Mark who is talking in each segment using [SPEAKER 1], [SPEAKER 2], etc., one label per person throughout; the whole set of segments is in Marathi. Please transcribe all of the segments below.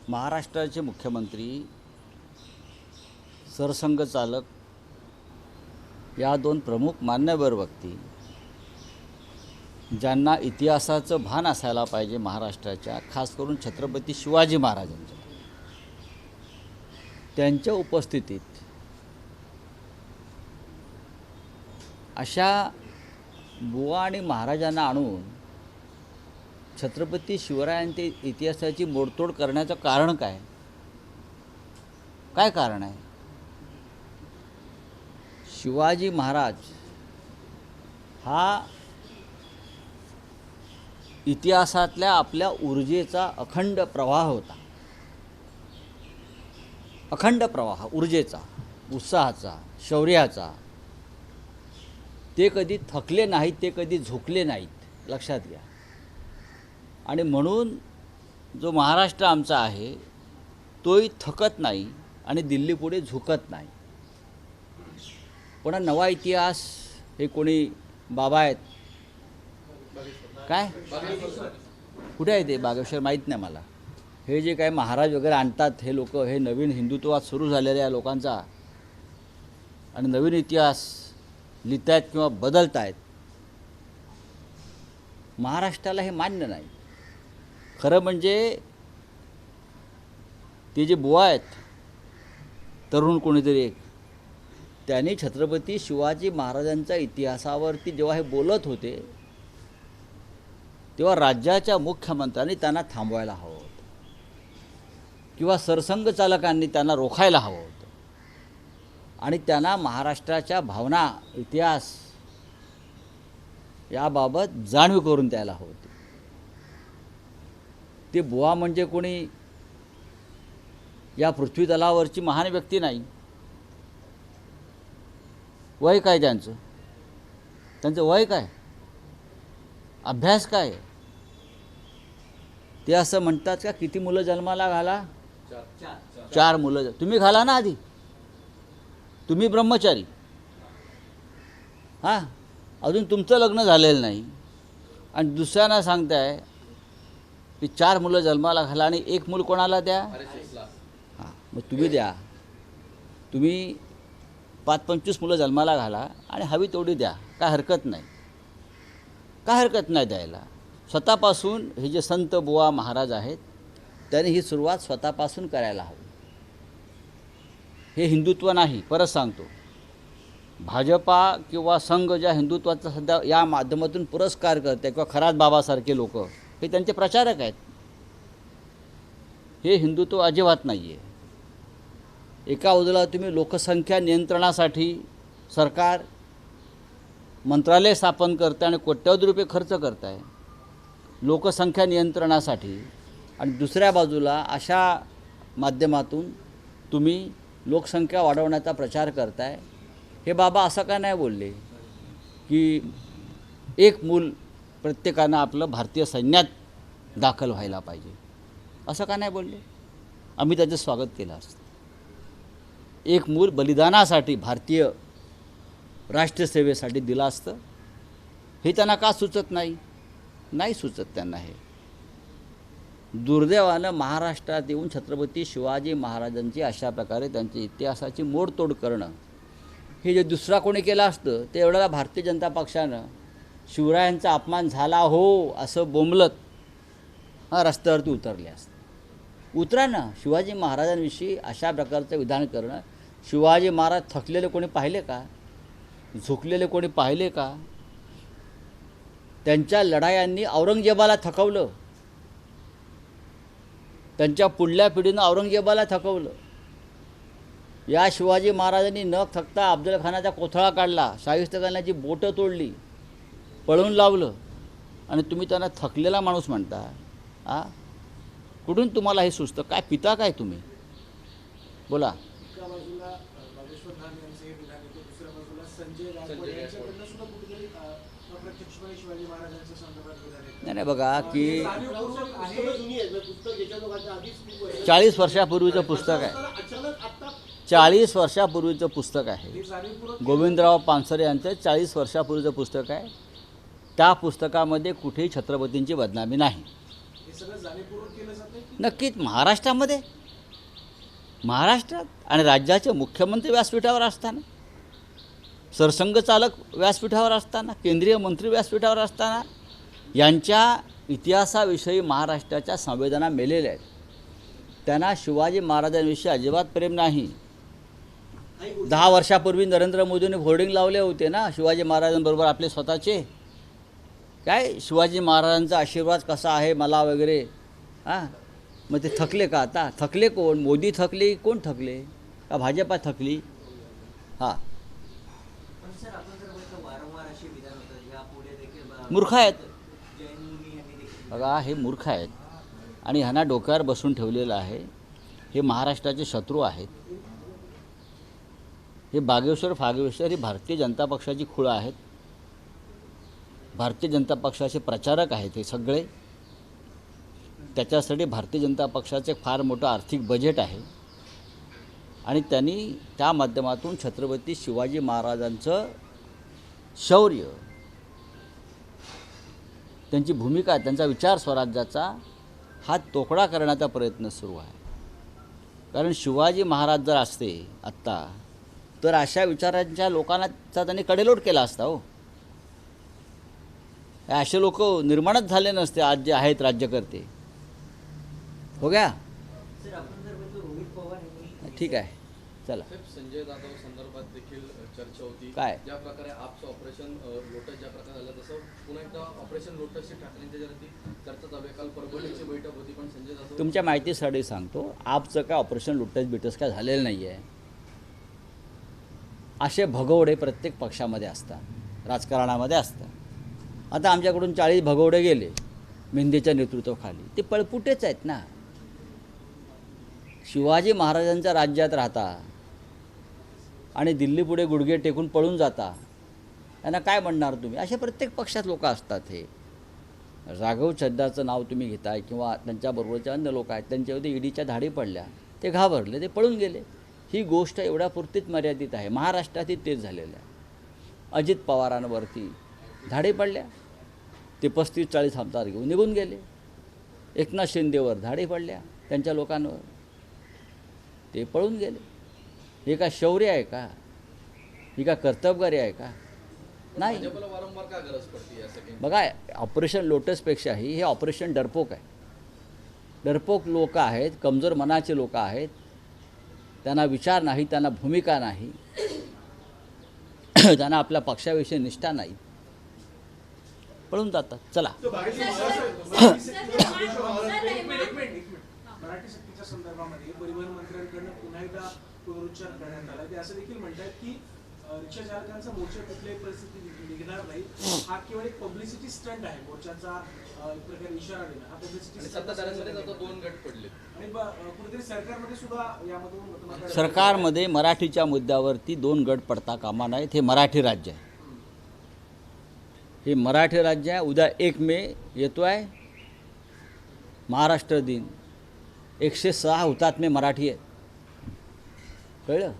[SPEAKER 1] महाराष्ट्राचे मुख्यमंत्री, सरसंघचालक या दोन प्रमुख मान्यवर व्यक्ती ज्यांना इतिहासाचं भान असायला पाहिजे महाराष्ट्राच्या, खास करून छत्रपती शिवाजी महाराजांच्या, त्यांच्या उपस्थितीत अशा बुवा आणि महाराजांना आणून छत्रपती शिवरायांच्या इतिहासाची मोडतोड करण्याचं कारण काय? काय कारण आहे? शिवाजी महाराज हा इतिहासातल्या आपल्या ऊर्जेचा अखंड प्रवाह होता. अखंड प्रवाह ऊर्जेचा, उत्साहाचा, शौर्याचा. ते कधी थकले नाहीत, ते कधी झुकले नाहीत, लक्षात घ्या. आणि म्हणून जो महाराष्ट्र आमचा आहे तोही थकत नाही आणि दिल्लीपुढे झुकत नाही. पण नवा इतिहास हे कोणी बाबा आहेत काय? कुठे आहे ते बागेश्वर माहीत नाही मला. हे जे काय महाराज वगैरे आणतात हे लोक, हे नवीन हिंदुत्वात सुरू झालेल्या लोकांचा आणि नवीन इतिहास लिहित आहेत किंवा बदलत आहेत. महाराष्ट्राला हे मान्य नाही. खरं म्हणजे ते जे बुवा आहेत, तरुण कोणीतरी एक, त्यांनी छत्रपती शिवाजी महाराजांच्या इतिहासावरती जेव्हा हे बोलत होते तेव्हा राज्याच्या मुख्यमंत्र्यांनी त्यांना थांबवायला हवं होतं किंवा सरसंघचालकांनी त्यांना रोखायला हवं होतं आणि त्यांना महाराष्ट्राच्या भावना, इतिहास याबाबत जाणीव करून द्यायला हवं होती. ते बुवा म्हणजे कोणी या पृथ्वीतलावरची महान व्यक्ती नाही. वय काय त्यांचं वय काय? अभ्यास काय? ते असं म्हणतात का किती मुलं जन्माला घाला? 4 मुलं. तुम्ही घाला ना आधी. तुम्ही ब्रह्मचारी. हां, अजून तुमचं लग्न झालेलं नाही आणि दुसऱ्यांना सांगताय की 4 मुलं जन्माला घाला आणि 1 मूल कोणाला द्या? हां, मग तुम्ही द्या. तुम्ही 25 मुलं जन्माला घाला आणि हवी तेवढी द्या. काय हरकत नाही. काय हरकत नाही द्यायला. स्वतःपासून हे जे संत बुवा महाराज आहेत त्यांनी ही सुरुवात स्वतःपासून करायला हवी. हे हिंदुत्व नाही. परत सांगतो, भाजपा किंवा संघ ज्या हिंदुत्वाचा सध्या या माध्यमातून पुरस्कार करते किंवा खरात बाबासारखे लोक हे त्यांचे प्रचारक आहेत. हे हिंदुत्व अजिबात नाही आहे. एका बाजूला तुम्ही लोकसंख्या नियंत्रणासाठी सरकार मंत्रालय स्थापन करते आणि कोट्यवधी रुपये खर्च करताय लोकसंख्या नियंत्रणासाठी, आणि दुसऱ्या बाजूला अशा माध्यमातून तुम्ही लोकसंख्या वाढवण्याचा प्रचार करताय. हे बाबा असं का नाही बोलले की 1 मूल प्रत्येकानं आपलं भारतीय सैन्यात दाखल व्हायला पाहिजे? असं का नाही बोलले? आम्ही त्याचं स्वागत केलं असतं. 1 मूल बलिदानासाठी भारतीय राष्ट्रसेवेसाठी दिलं असतं. हे त्यांना का सुचत नाही? नाही सुचत त्यांना. हे दुर्दैवानं महाराष्ट्रात येऊन छत्रपती शिवाजी महाराजांची अशा प्रकारे त्यांची इतिहासाची मोडतोड करणं हे जे दुसरा कोणी केलं असतं ते एवढ्याला भारतीय जनता पक्षानं शिवरायांचा अपमान झाला हो असं बोंबलत रस्त्यावरती उतरले असते. उतरा ना. शिवाजी महाराजांविषयी अशा प्रकारचं विधान करणं. शिवाजी महाराज थकलेले कोणी पाहिले का? झुकलेले कोणी पाहिले का? त्यांच्या लढायांनी औरंगजेबाला थकवलं. त्यांच्या पुढल्या पिढीनं औरंगजेबाला थकवलं. या शिवाजी महाराजांनी न थकता अफजलखानाचा कोथळा काढला, शाहिस्तेखानाची बोटं तोडली, पळवून लावलं आणि तुम्ही त्यांना थकलेला माणूस म्हणता? आ, कुठून तुम्हाला हे सुचतं? काय पिता काय तुम्ही? बोला. नाही बघा की 40 वर्षापूर्वीचं पुस्तक आहे. 40 वर्षापूर्वीचं पुस्तक आहे. गोविंदराव पानसरे यांचं 40 वर्षापूर्वीचं पुस्तक आहे. त्या पुस्तकामध्ये कुठेही छत्रपतींची बदनामी नाही.
[SPEAKER 2] सगळं जाणीवपूर्वक केलं जातं की
[SPEAKER 1] नक्कीच महाराष्ट्रात आणि राज्याचे मुख्यमंत्री व्यासपीठावर असताना, सरसंघचालक व्यासपीठावर असताना, केंद्रीय मंत्री व्यासपीठावर असताना यांच्या इतिहासाविषयी महाराष्ट्राच्या संवेदना मेलेल्या आहेत. त्यांना शिवाजी महाराजांविषयी अजिबात प्रेम नाही. 10 वर्षापूर्वी नरेंद्र मोदींनी होर्डिंग लावले होते ना शिवाजी महाराजांबरोबर आपले स्वतःचे, काय शिवाजी महाराजांचा आशीर्वाद कसा आहे मला वगैरे. हां, मग ते थकले का आता? थकले कोण? मोदी थकले? कोण थकले? का भाजपा थकली? हां,
[SPEAKER 3] पण सर आपण जर बघितलं वारंवार अशी विधान होतात यापुढे देखील
[SPEAKER 1] मूर्ख आहेत.
[SPEAKER 3] जैन मुनी यांनी देखील
[SPEAKER 1] बघा हे मूर्ख आहेत आणि ह्यांना डोक्यावर बसून ठेवलेलं आहे. हे महाराष्ट्राचे शत्रू आहेत. हे बागेश्वर ही भारतीय जनता पक्षाची खुळं आहेत. भारतीय जनता पक्षाचे प्रचारक आहेत हे सगळे. त्याच्यासाठी भारतीय जनता पक्षाचे फार मोठं आर्थिक बजेट आहे आणि त्यांनी त्या माध्यमातून छत्रपती शिवाजी महाराजांचं शौर्य, त्यांची भूमिका, त्यांचा विचार स्वराज्याचा हा तोकडा करण्याचा प्रयत्न सुरू आहे. कारण शिवाजी महाराज जर असते आत्ता तर अशा विचारांच्या लोकांचा त्यांनी कडेलोट केला असता. हो, असे लोक निर्माणच झाले नसते आज जे आहेत राज्यकर्ते. हो गया.
[SPEAKER 3] सर आपण जर बघितलं रोहित पवार यांनी
[SPEAKER 1] ठीक आहे, चला.
[SPEAKER 4] संजय जाधव संदर्भात देखील चर्चा होती.
[SPEAKER 1] काय?
[SPEAKER 4] ज्या प्रकारे आपचं ऑपरेशन लोटस ज्या प्रकारे झालं तसं पुन्हा एकदा ऑपरेशन लोटसची ठाकरेंच्या जरती चर्चा चालू आहे. काल परभणीची बैठक होती पण संजय जाधव
[SPEAKER 1] तुमच्या माहितीसाठी सांगतो, आपचं काय ऑपरेशन लुटस काय झालेलं नाही आहे. असे भगवडे प्रत्येक पक्षामध्ये असतात, राजकारणामध्ये असतात. आता आमच्याकडून 40 भगवडे गेले मेंढेच्या नेतृत्वाखाली, ते पळपुटेच आहेत ना. शिवाजी महाराजांच्या राज्यात राहता आणि दिल्लीपुढे गुडघे टेकून पळून जाता, त्यांना काय म्हणणार तुम्ही? असे प्रत्येक पक्षात लोक असतात. हे राघव चड्डाचं नाव तुम्ही घेताय किंवा त्यांच्याबरोबरचे अन्य लोक आहेत, त्यांच्यावरती ईडीच्या धाडी पडल्या, ते घाबरले, ते पळून गेले. ही गोष्ट एवढ्यापुरतीच मर्यादित आहे. महाराष्ट्रातही तेच झालेलं आहे. अजित पवारांवरती धाडी पडल्या, ते 35-40 आमदार घेऊन निघून गेले. एकनाथ शिंदेवर धाडी पडल्या त्यांच्या लोकांवर, ते पळून गेले. हे का शौर्य आहे का? ही का कर्तबगारी आहे का? नाही.
[SPEAKER 4] भाजपला वारंवार का गरज पडते असं काही?
[SPEAKER 1] बघा, ऑपरेशन लोटसपेक्षाही हे ऑपरेशन डरपोक आहे. डरपोक लोक आहेत, कमजोर मनाचे लोक आहेत. त्यांना विचार नाही, त्यांना भूमिका नाही, त्यांना आपल्या पक्षाविषयी निष्ठा नाही, पळून जातात. चला.
[SPEAKER 2] मराठी सक्तीच्या संदर्भामध्ये परिवहन मंत्र्यांकडनं पुन्हा एकदा पुनरुच्चार करण्यात आला. ते असं देखील म्हणतात की रिक्षा चालकांचा मोर्चा कुठल्याही परिस्थितीत निघणार नाही. हा केवळ एक पब्लिसिटी स्टंट आहे. मोर्चाचा एक प्रकारे इशारा देणं हा पब्लिसिटी स्टंट.
[SPEAKER 4] सत्ताधाऱ्यांमध्ये आता 2 गट पडले
[SPEAKER 2] आणि कुठेतरी सरकारमध्ये सुद्धा यामधून मतमतांतर
[SPEAKER 1] सरकारमध्ये मराठीच्या मुद्द्यावरती 2 गट पडता कामा नाहीत. हे मराठी राज्य आहे. हे मराठी राज्य आहे. उद्या 1 मे येतो आहे, महाराष्ट्र दिन. 106 हुतात्मे मराठी आहेत. कळलं?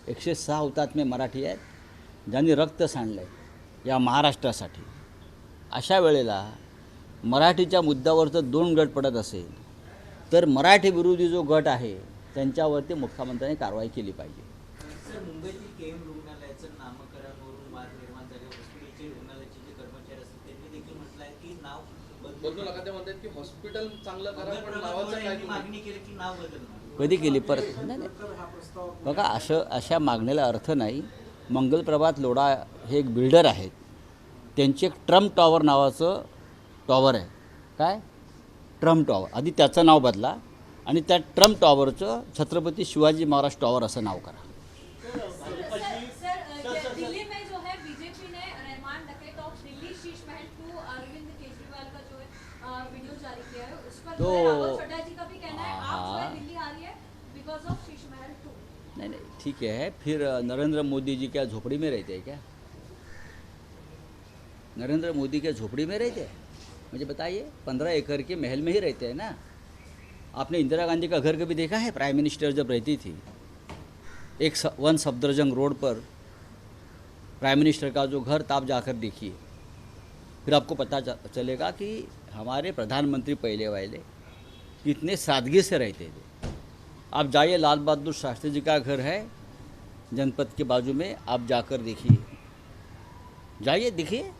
[SPEAKER 1] 106 हुतात्मे मराठी आहेत, ज्यांनी रक्त सांडलं आहे या महाराष्ट्रासाठी. अशा वेळेला मराठीच्या मुद्द्यावर जर 2 गट पडत असेल तर मराठी विरोधी जो गट आहे त्यांच्यावरती मुख्यमंत्र्यांनी कारवाई केली पाहिजे.
[SPEAKER 3] सर मुंबईतील केएम रुग्णालयाचं नामकरणावरून वाद निर्माण झाले. हॉस्पिटलचे रुग्णालयाचे जे कर्मचारी असतात त्यांनी देखील म्हटलं आहे की नाव
[SPEAKER 4] बदलू नका. ते म्हणतात की हॉस्पिटल चांगलं करा पण
[SPEAKER 3] प्रभात
[SPEAKER 4] नावाचं
[SPEAKER 3] पवार
[SPEAKER 4] काय
[SPEAKER 3] यांनी
[SPEAKER 4] तुम्ही?
[SPEAKER 3] मागणी केली की नाव बदलणार.
[SPEAKER 1] कधी केली परत? नाही नाही,
[SPEAKER 2] हा प्रस्ताव
[SPEAKER 1] बघा, अशा मागण्याला अर्थ नाही. मंगलप्रभात लोढा हे एक बिल्डर आहेत, त्यांची एक ट्रम्प टॉवर नावाचं टॉवर आहे. काय? Trump tower. आधी त्याचं नाव बदला आणि त्या ट्रम्प टॉवरचं छत्रपती शिवाजी महाराज टॉवर असं नाव करा.
[SPEAKER 5] सर दिल्ली में जो है बीजेपी ने रहमान डकैत ऑफ दिल्ली शीश महल 2 अरविंद केजरीवाल का जो है वीडियो जारी किया है. उस पर जो है राघव चड्ढा जी का भी कहना है आप जो है दिल्ली आ रही है बिकॉज ऑफ शीश महल 2.
[SPEAKER 1] नहीं नहीं, ठीक है. फिर नरेंद्र मोदी जी क्या झोपड़ी में रहते हैं क्या? नरेंद्र मोदी क्या झोपड़ी में रहते हैं? मुझे बताइए. 15 एकड़ के महल में ही रहते हैं ना. आपने इंदिरा गांधी का घर कभी देखा है? प्राइम मिनिस्टर जब रहती थी, वन सफदरजंग रोड पर प्राइम मिनिस्टर का जो घर था, आप जाकर देखिए, फिर आपको पता चलेगा कि हमारे प्रधानमंत्री पहले वाले कितने सादगी से रहते थे। आप जाइए, लाल बहादुर शास्त्री जी का घर है जनपद के बाजू में, आप जाकर देखिए, जाइए देखिए।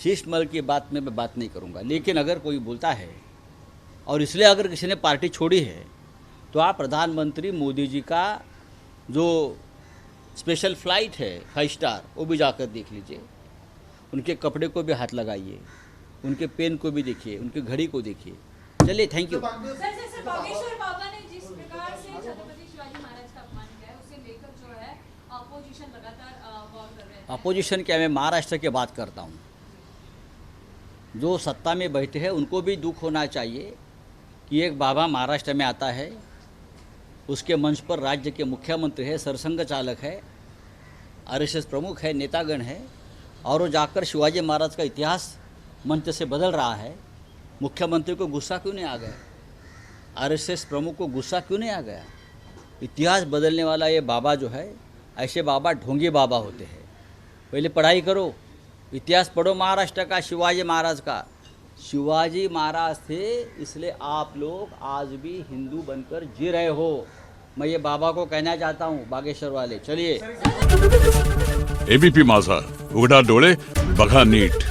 [SPEAKER 1] शीश महल की बात में मैं बात नहीं करूंगा, लेकिन अगर कोई बोलता है और इसलिए अगर किसी ने पार्टी छोड़ी है तो आप प्रधानमंत्री मोदी जी का जो स्पेशल फ्लाइट है 5 स्टार, वो भी जाकर देख लीजिए। उनके कपड़े को भी हाथ लगाइए, उनके पेन को भी देखिए, उनकी घड़ी को देखिए। चलिए, थैंक यू।
[SPEAKER 5] सर बागेश्वर बाबा ने जिस प्रकार से छत्रपति शिवाजी महाराज का अपमान किया है, उसे लेकर जो है अपोजिशन लगातार गौर कर रहे हैं।
[SPEAKER 1] अपोजिशन क्या, मैं महाराष्ट्र की बात करता हूँ। जो सत्ता में बैठे हैं उनको भी दुख होना चाहिए कि एक बाबा महाराष्ट्र में आता है, उसके मंच पर राज्य के मुख्यमंत्री है, सरसंघ चालक है, आरएसएस प्रमुख है, नेतागण है, और वो जाकर शिवाजी महाराज का इतिहास मंच से बदल रहा है। मुख्यमंत्री को गुस्सा क्यों नहीं आ गया? आरएसएस प्रमुख को गुस्सा क्यों नहीं आ गया? इतिहास बदलने वाला ये बाबा जो है, ऐसे बाबा ढोंगी बाबा होते हैं। पहले पढ़ाई करो, इतिहास पढ़ो महाराष्ट्र का, शिवाजी महाराज का। शिवाजी महाराज थे, इसलिए आप लोग आज भी हिंदू बनकर जी रहे हो। मैं ये बाबा को कहना चाहता हूँ, बागेश्वर वाले। चलिए,
[SPEAKER 6] एबीपी माझा, उघडा डोळे बघा नीट।